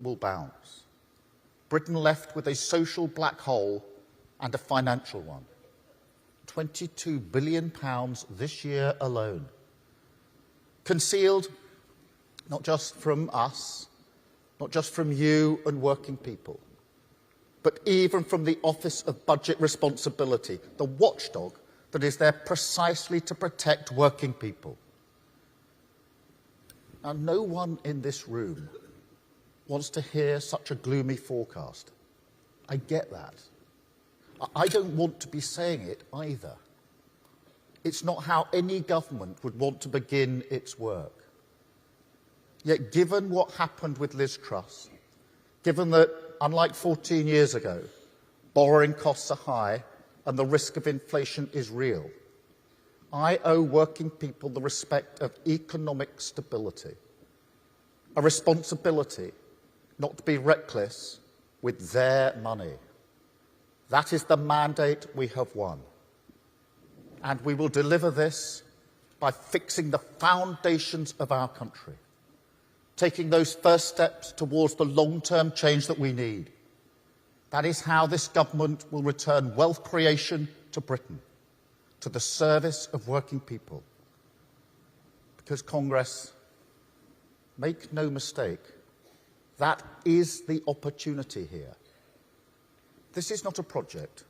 will bounce. Britain left with a social black hole and a financial one. £22 billion this year alone. Concealed not just from us, not just from you and working people, but even from the Office of Budget Responsibility, the watchdog that is there precisely to protect working people. Now, no one in this room wants to hear such a gloomy forecast. I get that. I don't want to be saying it either. It's not how any government would want to begin its work. Yet, given what happened with Liz Truss, given that, unlike 14 years ago, borrowing costs are high and the risk of inflation is real, I owe working people the respect of economic stability, a responsibility not to be reckless with their money. That is the mandate we have won. And we will deliver this by fixing the foundations of our country, taking those first steps towards the long-term change that we need. That is how this government will return wealth creation to Britain, to the service of working people. Because, Congress, make no mistake, that is the opportunity here. This is not a project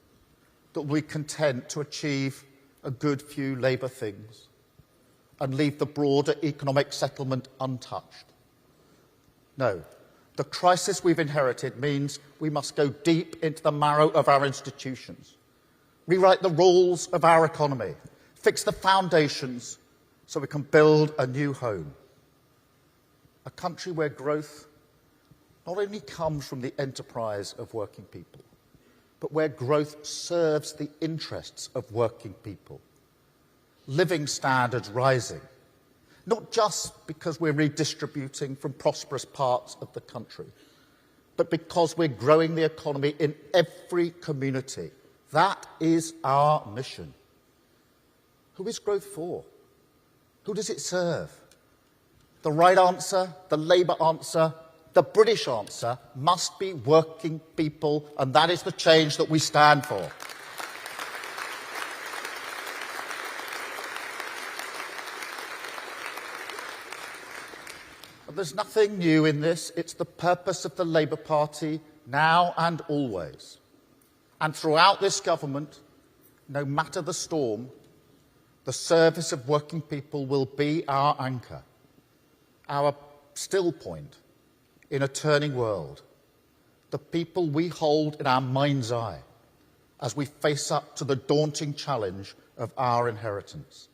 that will be content to achieve a good few Labour things and leave the broader economic settlement untouched. No, the crisis we've inherited means we must go deep into the marrow of our institutions, rewrite the rules of our economy, fix the foundations so we can build a new home. A country where growth not only comes from the enterprise of working people, but where growth serves the interests of working people. Living standards rising, not just because we're redistributing from prosperous parts of the country, but because we're growing the economy in every community. That is our mission. Who is growth for? Who does it serve? The right answer, the Labour answer, the British answer must be working people, and that is the change that we stand for. But there's nothing new in this. It's the purpose of the Labour Party now and always. And throughout this government, no matter the storm, the service of working people will be our anchor, our still point in a turning world, the people we hold in our mind's eye as we face up to the daunting challenge of our inheritance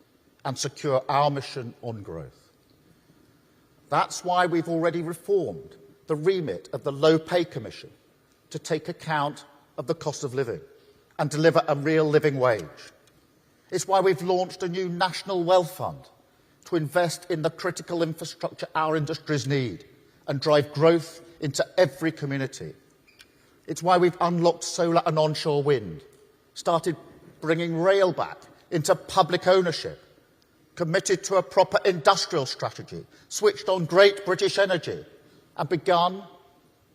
and secure our mission on growth. That's why we've already reformed the remit of the Low Pay Commission to take account of the cost of living and deliver a real living wage. It's why we've launched a new National Wealth Fund to invest in the critical infrastructure our industries need and drive growth into every community. It's why we've unlocked solar and onshore wind, started bringing rail back into public ownership, committed to a proper industrial strategy, switched on great British energy, and begun,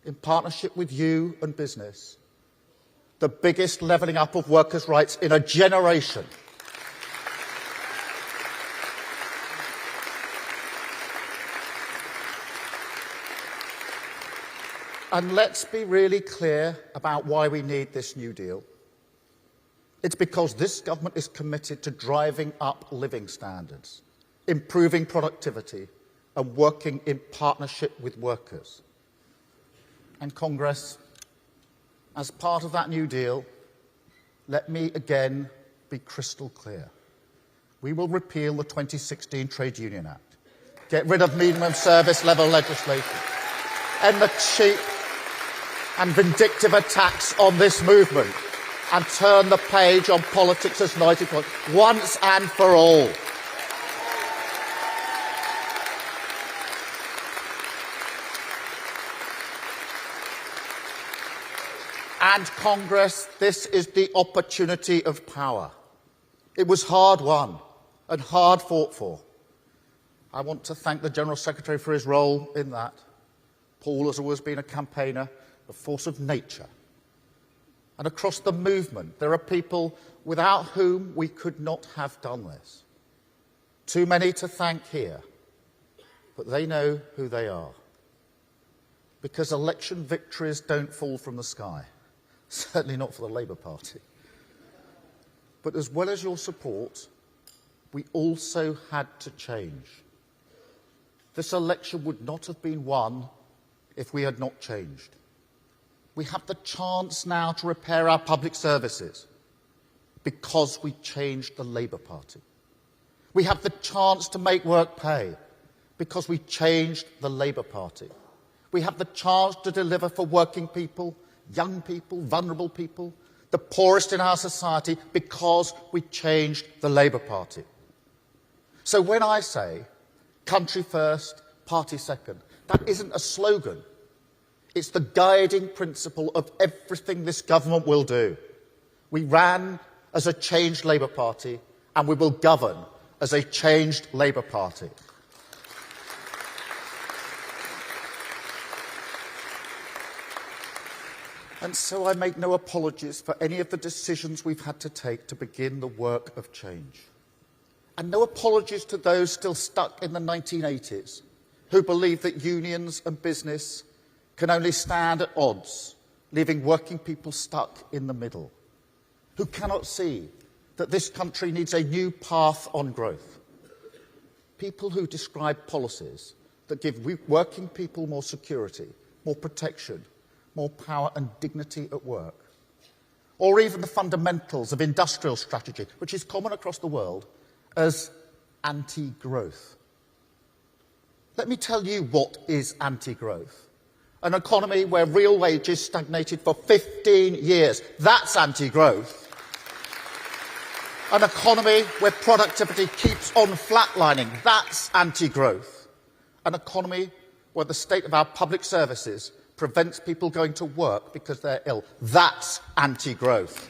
in partnership with you and business, the biggest levelling up of workers' rights in a generation. And let's be really clear about why we need this New Deal. It's because this government is committed to driving up living standards, improving productivity, and working in partnership with workers. And Congress, as part of that New Deal, let me again be crystal clear. We will repeal the 2016 Trade Union Act, get rid of minimum service level legislation, end the cheap and vindictive attacks on this movement, and turn the page on politics as 90 points once and for all. And Congress, this is the opportunity of power. It was hard won and hard fought for. I want to thank the General Secretary for his role in that. Paul has always been a campaigner, a force of nature. And across the movement, there are people without whom we could not have done this. Too many to thank here, but they know who they are. Because election victories don't fall from the sky, certainly not for the Labour Party. But as well as your support, we also had to change. This election would not have been won if we had not changed. We have the chance now to repair our public services because we changed the Labour Party. We have the chance to make work pay because we changed the Labour Party. We have the chance to deliver for working people, young people, vulnerable people, the poorest in our society because we changed the Labour Party. So when I say country first, party second, that isn't a slogan. It's the guiding principle of everything this government will do. We ran as a changed Labour Party and we will govern as a changed Labour Party. And so I make no apologies for any of the decisions we've had to take to begin the work of change. And no apologies to those still stuck in the 1980s who believe that unions and business can only stand at odds, leaving working people stuck in the middle, who cannot see that this country needs a new path on growth. People who describe policies that give working people more security, more protection, more power and dignity at work, or even the fundamentals of industrial strategy, which is common across the world, as anti-growth. Let me tell you what is anti-growth. An economy where real wages stagnated for 15 years. That's anti-growth. An economy where productivity keeps on flatlining. That's anti-growth. An economy where the state of our public services prevents people going to work because they're ill. That's anti-growth.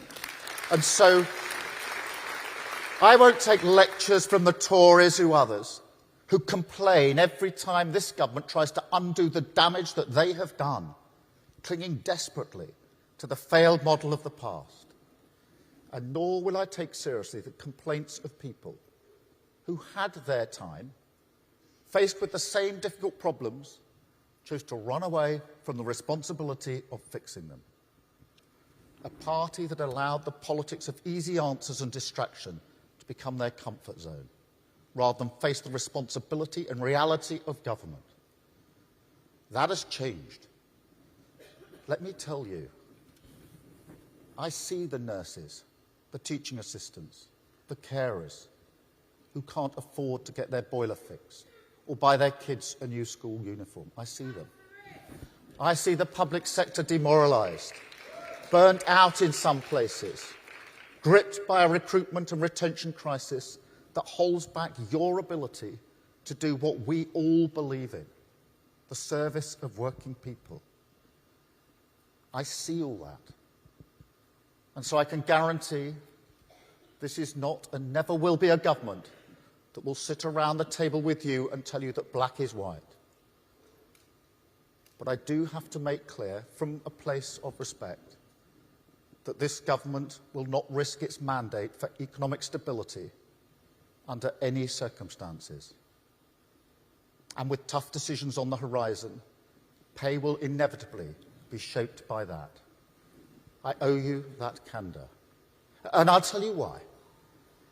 And so I won't take lectures from the Tories or others who complain every time this government tries to undo the damage that they have done, clinging desperately to the failed model of the past. And nor will I take seriously the complaints of people who had their time, faced with the same difficult problems, chose to run away from the responsibility of fixing them. A party that allowed the politics of easy answers and distraction to become their comfort zone, rather than face the responsibility and reality of government. That has changed. Let me tell you, I see the nurses, the teaching assistants, the carers who can't afford to get their boiler fixed or buy their kids a new school uniform. I see them. I see the public sector demoralised, burnt out in some places, gripped by a recruitment and retention crisis that holds back your ability to do what we all believe in, the service of working people. I see all that. And so I can guarantee this is not and never will be a government that will sit around the table with you and tell you that black is white. But I do have to make clear, from a place of respect, that this government will not risk its mandate for economic stability under any circumstances. And with tough decisions on the horizon, pay will inevitably be shaped by that. I owe you that candour. And I'll tell you why.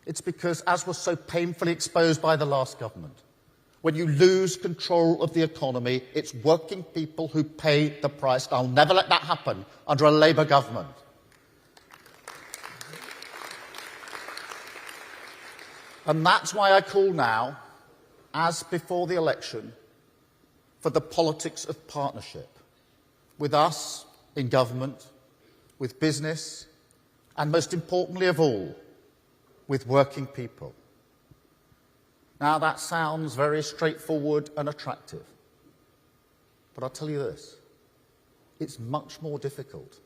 It's because, as was so painfully exposed by the last government, when you lose control of the economy, it's working people who pay the price. I'll never let that happen under a Labour government. And that's why I call now, as before the election, for the politics of partnership, with us in government, with business, and most importantly of all, with working people. Now that sounds very straightforward and attractive, but I'll tell you this, it's much more difficult.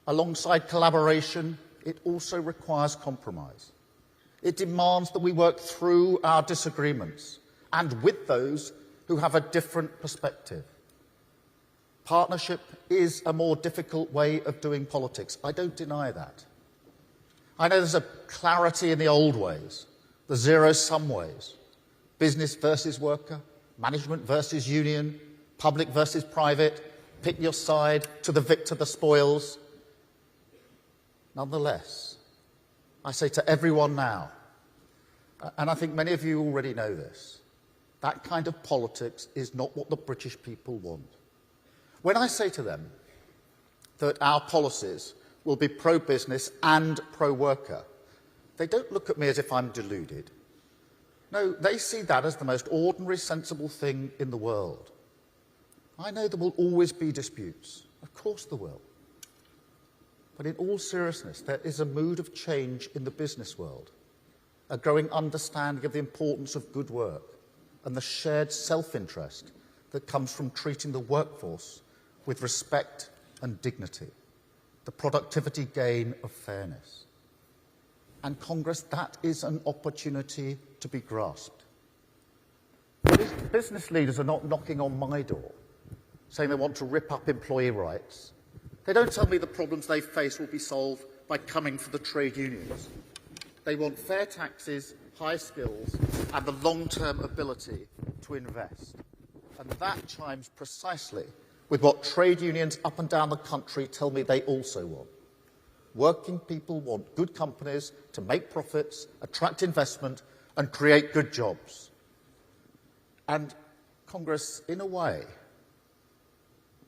Alongside collaboration, it also requires compromise. It demands that we work through our disagreements and with those who have a different perspective. Partnership is a more difficult way of doing politics. I don't deny that. I know there's a clarity in the old ways, the zero-sum ways, business versus worker, management versus union, public versus private, pick your side, to the victor the spoils. Nonetheless, I say to everyone now, and I think many of you already know this, that kind of politics is not what the British people want. When I say to them that our policies will be pro-business and pro-worker, they don't look at me as if I'm deluded. No, they see that as the most ordinary, sensible thing in the world. I know there will always be disputes. Of course there will. But in all seriousness, there is a mood of change in the business world, a growing understanding of the importance of good work and the shared self-interest that comes from treating the workforce with respect and dignity, the productivity gain of fairness. And Congress, that is an opportunity to be grasped. Business leaders are not knocking on my door saying they want to rip up employee rights. They don't tell me the problems they face will be solved by coming for the trade unions. They want fair taxes, high skills, and the long-term ability to invest. And that chimes precisely with what trade unions up and down the country tell me they also want. Working people want good companies to make profits, attract investment, and create good jobs. And Congress, in a way,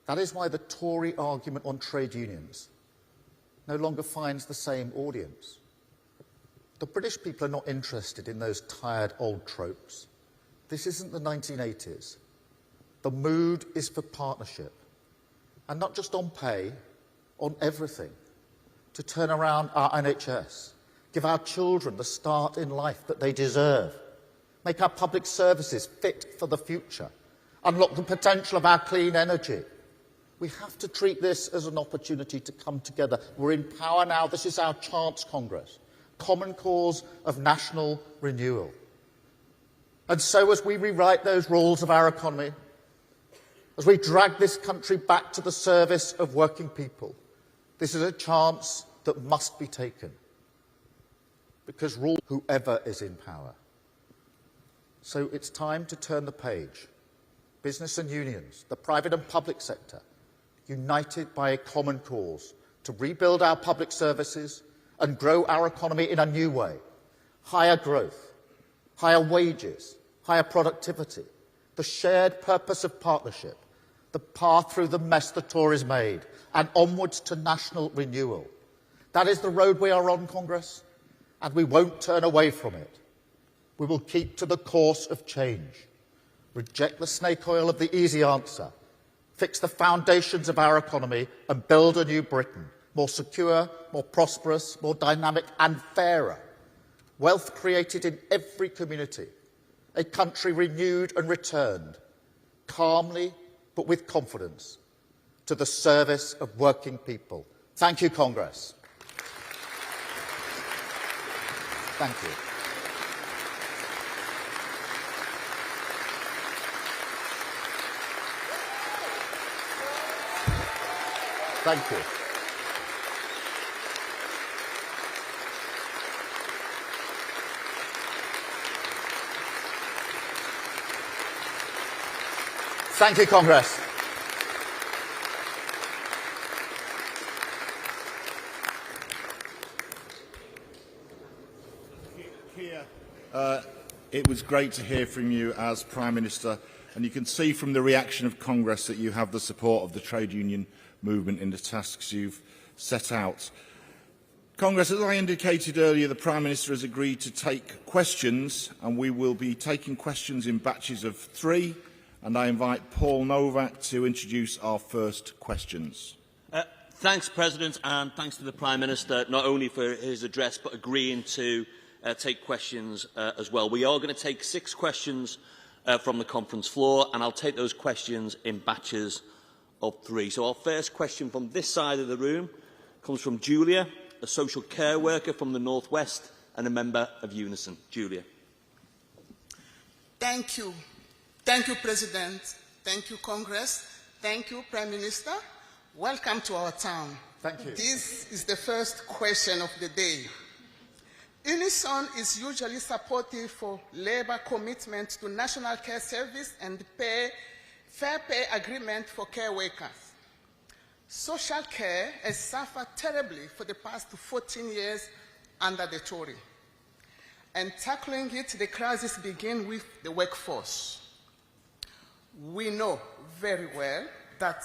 that is why the Tory argument on trade unions no longer finds the same audience. The British people are not interested in those tired old tropes. This isn't the 1980s. The mood is for partnership, and not just on pay, on everything, to turn around our NHS, give our children the start in life that they deserve, make our public services fit for the future, unlock the potential of our clean energy. We have to treat this as an opportunity to come together. We're in power now. This is our chance, Congress. Common cause of national renewal. And so as we rewrite those rules of our economy, as we drag this country back to the service of working people, this is a chance that must be taken. Because rule whoever is in power. So it's time to turn the page. Business and unions, the private and public sector, united by a common cause to rebuild our public services and grow our economy in a new way. Higher growth, higher wages, higher productivity, the shared purpose of partnership, the path through the mess the Tories made, and onwards to national renewal. That is the road we are on, Congress, and we won't turn away from it. We will keep to the course of change, reject the snake oil of the easy answer, fix the foundations of our economy and build a new Britain, more secure, more prosperous, more dynamic and fairer. Wealth created in every community, a country renewed and returned, calmly but with confidence, to the service of working people. Thank you, Congress. Thank you. Thank you. Thank you, Congress. Keir, it was great to hear from you as Prime Minister, and you can see from the reaction of Congress that you have the support of the trade union movement in the tasks you've set out. Congress, as I indicated earlier, the Prime Minister has agreed to take questions, and we will be taking questions in batches of 3, and I invite Paul Novak to introduce our first questions. Thanks, President, and thanks to the Prime Minister, not only for his address, but agreeing to take questions as well. We are going to take 6 questions from the conference floor, and I'll take those questions in batches of 3. So our first question from this side of the room comes from Julia, a social care worker from the North West and a member of Unison. Julia. Thank you. Thank you, President. Thank you, Congress. Thank you, Prime Minister. Welcome to our town. Thank you. This is the first question of the day. Unison is usually supportive for Labour commitment to National Care Service and fair pay agreement for care workers. Social care has suffered terribly for the past 14 years under the Tory. And tackling it, the crisis begins with the workforce. We know very well that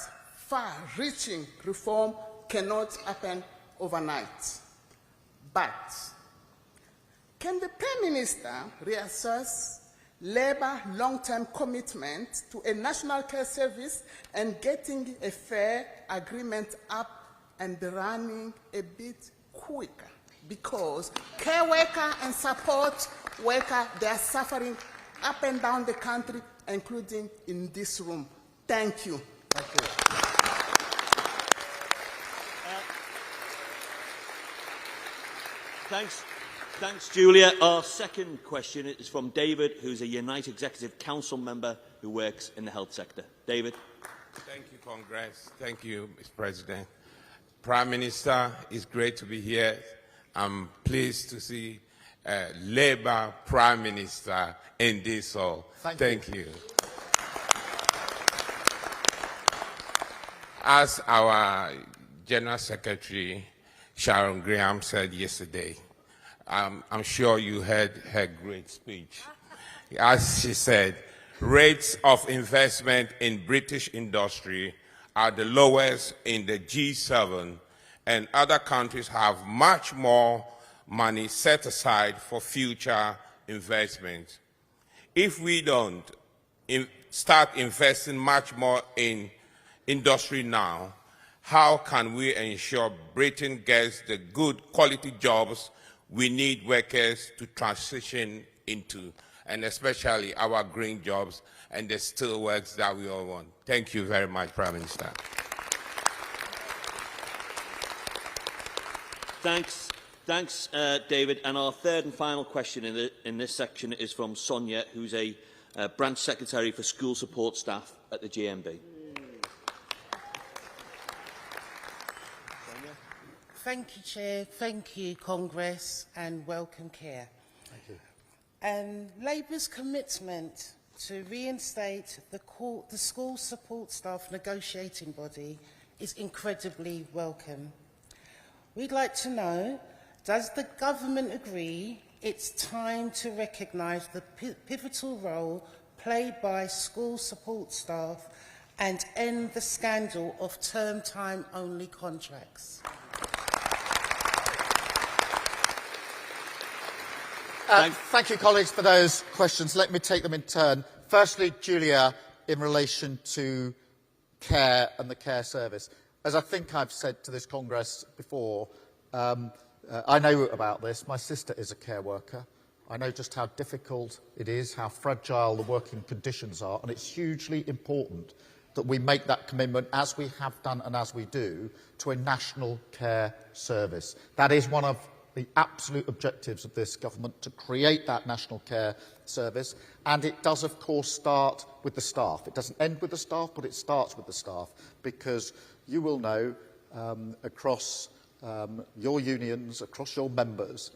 far-reaching reform cannot happen overnight. But can the Prime Minister reassess Labour long-term commitment to a national care service and getting a fair agreement up and running a bit quicker? Because care worker and support worker, they are suffering up and down the country, including in this room. Thank you. Thank you. Thanks, Julia. Our second question is from David, who's a United Executive Council member who works in the health sector. David. Thank you, Congress. Thank you, Mr. President. Prime Minister, it's great to be here. I'm pleased to see Labour Prime Minister in this hall. Thank you. As our General Secretary, Sharon Graham, said yesterday, I'm sure you heard her great speech. As she said, rates of investment in British industry are the lowest in the G7, and other countries have much more money set aside for future investment. If we don't start investing much more in industry now, how can we ensure Britain gets the good quality jobs we need workers to transition into, and especially our green jobs and the steel works that we all want? Thank you very much, Prime Minister. Thanks, David. And our third and final question in this section is from Sonia, who's a branch secretary for school support staff at the GMB. Thank you, Chair. Thank you, Congress, and welcome, Keir. Thank you. Labour's commitment to reinstate the school support staff negotiating body is incredibly welcome. We'd like to know, does the government agree it's time to recognise the pivotal role played by school support staff and end the scandal of term time only contracts? Thank you, colleagues, for those questions. Let me take them in turn. Firstly, Julia, in relation to care and the care service. As I think I've said to this Congress before, I know about this. My sister is a care worker. I know just how difficult it is, how fragile the working conditions are, and it's hugely important that we make that commitment, as we have done and as we do, to a national care service. That is one of the absolute objectives of this government, to create that national care service, and it does of course start with the staff. It doesn't end with the staff, but it starts with the staff, because you will know across your unions, across your members,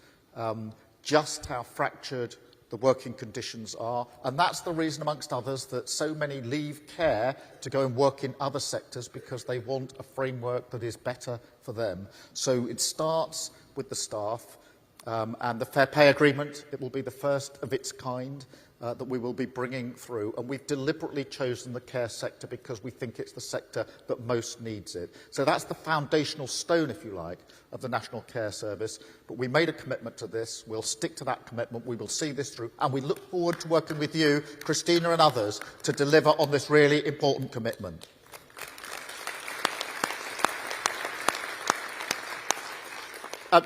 just how fractured the working conditions are, and that's the reason, amongst others, that so many leave care to go and work in other sectors, because they want a framework that is better for them. So it starts with the staff, and the fair pay agreement, it will be the first of its kind that we will be bringing through, and we've deliberately chosen the care sector because we think it's the sector that most needs it. So that's the foundational stone, if you like, of the National Care Service, but we made a commitment to this. We'll stick to that commitment. We will see this through, and we look forward to working with you, Christina and others, to deliver on this really important commitment.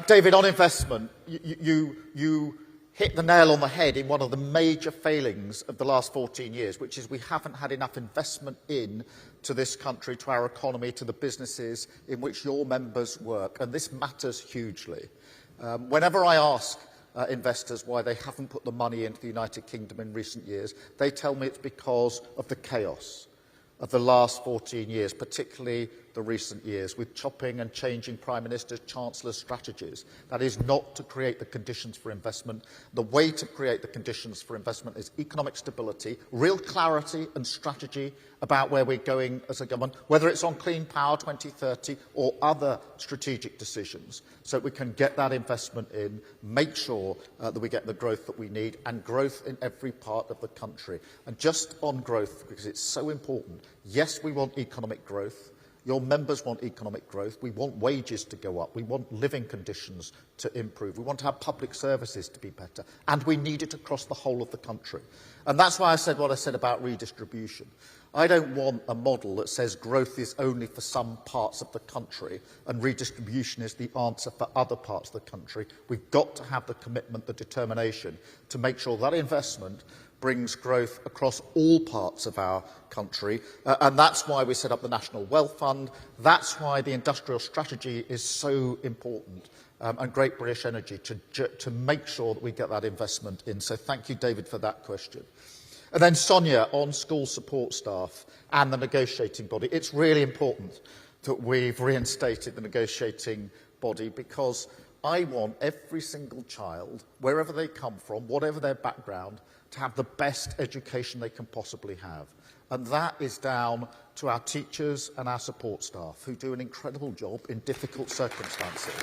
David, on investment, you hit the nail on the head in one of the major failings of the last 14 years, which is we haven't had enough investment into this country, to our economy, to the businesses in which your members work, and this matters hugely. Whenever I ask investors why they haven't put the money into the United Kingdom in recent years, they tell me it's because of the chaos. of the last 14 years, particularly the recent years, with chopping and changing Prime Ministers, Chancellors' strategies. That is not to create the conditions for investment. The way to create the conditions for investment is economic stability, real clarity and strategy about where we're going as a government, whether it's on Clean Power 2030 or other strategic decisions, so that we can get that investment in, make sure that we get the growth that we need, and growth in every part of the country. And just on growth, because it's so important, yes, we want economic growth. Your members want economic growth. We want wages to go up. We want living conditions to improve. We want to have public services to be better. And we need it across the whole of the country. And that's why I said what I said about redistribution. I don't want a model that says growth is only for some parts of the country and redistribution is the answer for other parts of the country. We've got to have the commitment, the determination to make sure that investment brings growth across all parts of our country. And that's why we set up the National Wealth Fund. That's why the industrial strategy is so important. And Great British Energy to make sure that we get that investment in. So thank you, David, for that question. And then Sonia, on school support staff and the negotiating body. It's really important that we've reinstated the negotiating body, because I want every single child, wherever they come from, whatever their background, to have the best education they can possibly have. And that is down to our teachers and our support staff, who do an incredible job in difficult circumstances.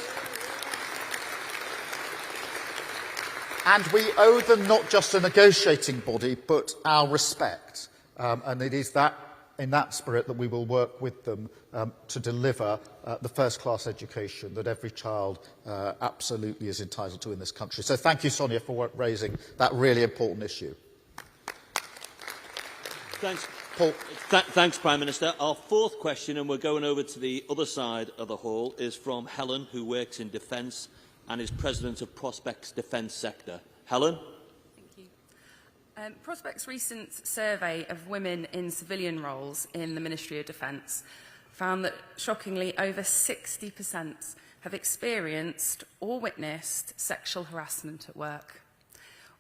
And we owe them not just a negotiating body, but our respect. And it is in that spirit that we will work with them to deliver the first-class education that every child absolutely is entitled to in this country. So thank you, Sonia, for raising that really important issue. Thanks, Paul. Thanks, Prime Minister. Our fourth question, and we're going over to the other side of the hall, is from Helen, who works in defence and is President of Prospect's Defence Sector. Helen? Thank you. Prospect's recent survey of women in civilian roles in the Ministry of Defence found that, shockingly, over 60% have experienced or witnessed sexual harassment at work.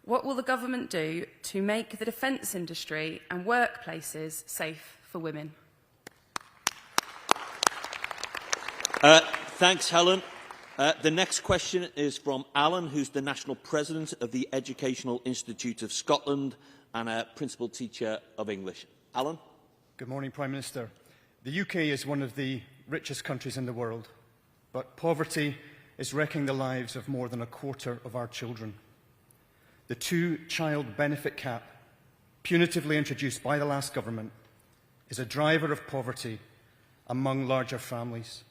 What will the government do to make the defence industry and workplaces safe for women? Thanks, Helen. The next question is from Alan, who's the National President of the Educational Institute of Scotland and a Principal Teacher of English. Alan? Good morning, Prime Minister. The UK is one of the richest countries in the world, but poverty is wrecking the lives of more than a quarter of our children. The two-child benefit cap, punitively introduced by the last government, is a driver of poverty among larger families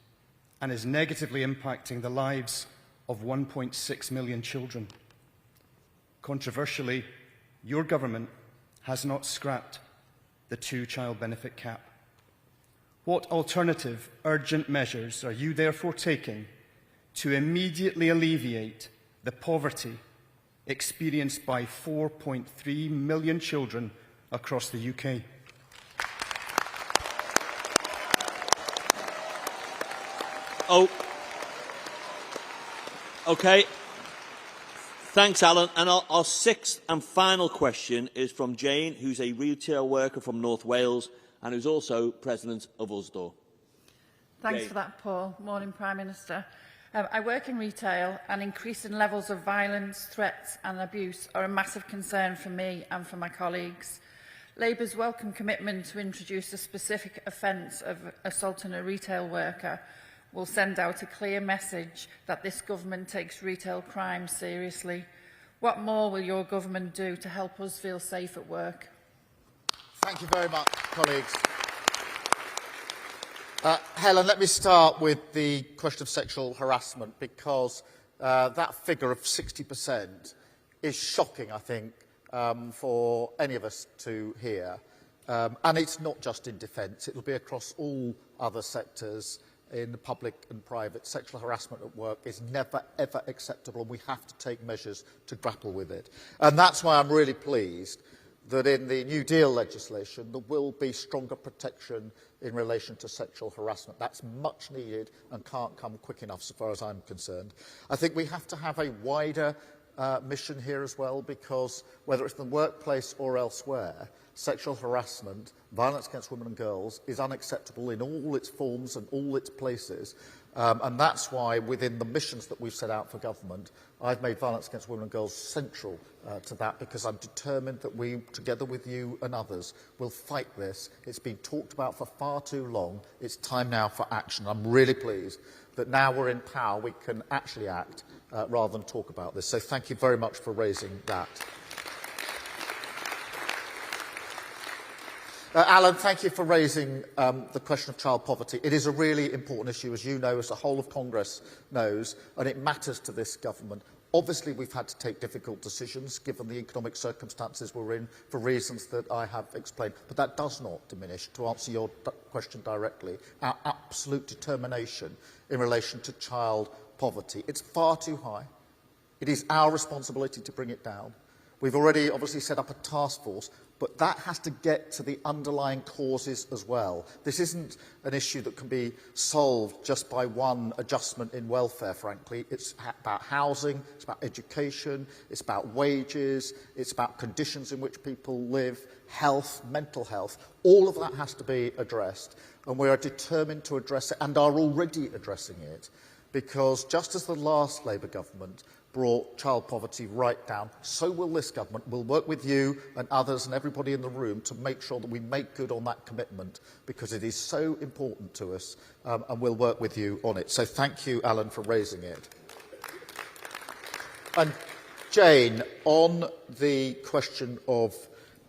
and is negatively impacting the lives of 1.6 million children. Controversially, your government has not scrapped the two-child benefit cap. What alternative urgent measures are you therefore taking to immediately alleviate the poverty experienced by 4.3 million children across the UK? Oh, okay. Thanks, Alan. And our sixth and final question is from Jane, who's a retail worker from North Wales and who's also President of Usdaw. Thanks Jane. for that, Paul. Morning, Prime Minister. I work in retail, and increasing levels of violence, threats and abuse are a massive concern for me and for my colleagues. Labour's welcome commitment to introduce a specific offence of assault on a retail worker will send out a clear message that this government takes retail crime seriously. What more will your government do to help us feel safe at work? Thank you very much, colleagues. Helen, let me start with the question of sexual harassment, because that figure of 60% is shocking, I think, for any of us to hear. And it's not just in defence, it will be across all other sectors in the public and private. Sexual harassment at work is never, ever acceptable, and we have to take measures to grapple with it. And that's why I'm really pleased that in the New Deal legislation there will be stronger protection in relation to sexual harassment. That's much needed and can't come quick enough, so far as I'm concerned. I think we have to have a wider mission here as well, because whether it's in the workplace or elsewhere, sexual harassment, violence against women and girls is unacceptable in all its forms and all its places. And that's why within the missions that we've set out for government, I've made violence against women and girls central to that, because I'm determined that we, together with you and others, will fight this. It's been talked about for far too long. It's time now for action. I'm really pleased that now we're in power, we can actually act rather than talk about this. So thank you very much for raising that. Alan, thank you for raising the question of child poverty. It is a really important issue, as you know, as the whole of Congress knows, and it matters to this government. Obviously, we've had to take difficult decisions, given the economic circumstances we're in, for reasons that I have explained. But that does not diminish, to answer your question directly, our absolute determination in relation to child poverty. It's far too high. It is our responsibility to bring it down. We've already obviously set up a task force, but that has to get to the underlying causes as well. This isn't an issue that can be solved just by one adjustment in welfare, frankly. It's about housing, it's about education, it's about wages, it's about conditions in which people live, health, mental health. All of that has to be addressed, and we are determined to address it and are already addressing it, because just as the last Labour government brought child poverty right down, so will this government. We'll work with you and others and everybody in the room to make sure that we make good on that commitment, because it is so important to us, and we'll work with you on it. So thank you, Alan, for raising it. And Jane, on the question of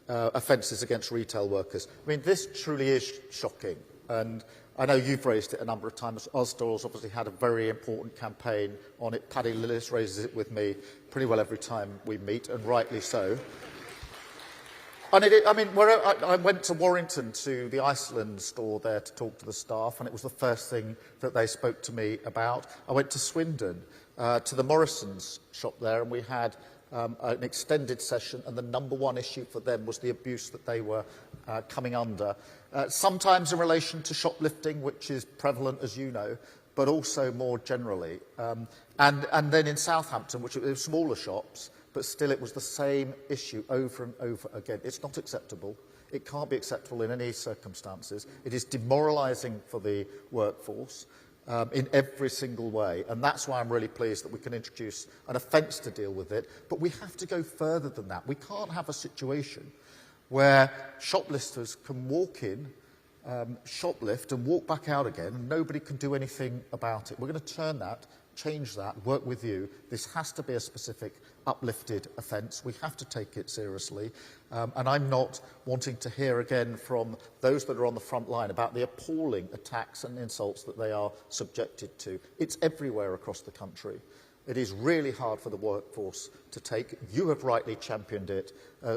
offences against retail workers, I mean, this truly is shocking, and I know you've raised it a number of times. Osdor's obviously had a very important campaign on it. Paddy Lillis raises it with me pretty well every time we meet, and rightly so. And I went to Warrington, to the Iceland store there, to talk to the staff, and it was the first thing that they spoke to me about. I went to Swindon, to the Morrison's shop there, and we had an extended session, and the number one issue for them was the abuse that they were coming under. Sometimes in relation to shoplifting, which is prevalent, as you know, but also more generally. And then in Southampton, which were smaller shops, but still it was the same issue over and over again. It's not acceptable. It can't be acceptable in any circumstances. It is demoralising for the workforce in every single way. And that's why I'm really pleased that we can introduce an offence to deal with it. But we have to go further than that. We can't have a situation where shoplifters can walk in, shoplift and walk back out again, and nobody can do anything about it. We're going to turn that, change that, work with you. This has to be a specific uplifted offence. We have to take it seriously. And I'm not wanting to hear again from those that are on the front line about the appalling attacks and insults that they are subjected to. It's everywhere across the country. It is really hard for the workforce to take. You have rightly championed it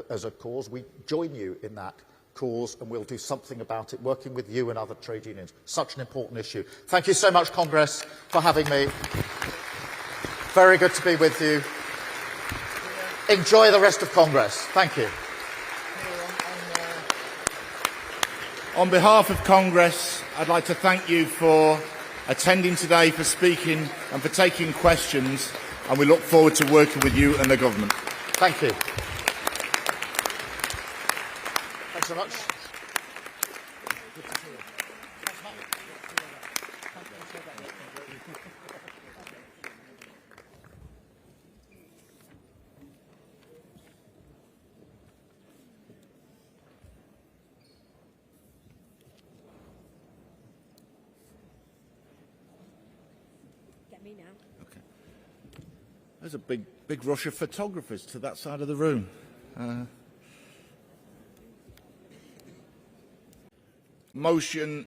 as a cause. We join you in that cause, and we'll do something about it, working with you and other trade unions. Such an important issue. Thank you so much, Congress, for having me. Very good to be with you. Enjoy the rest of Congress. Thank you. On behalf of Congress, I'd like to thank you for attending today, for speaking and for taking questions, and we look forward to working with you and the government. Thank you. Thanks so much. Me now. Okay. There's a big rush of photographers to that side of the room. Motion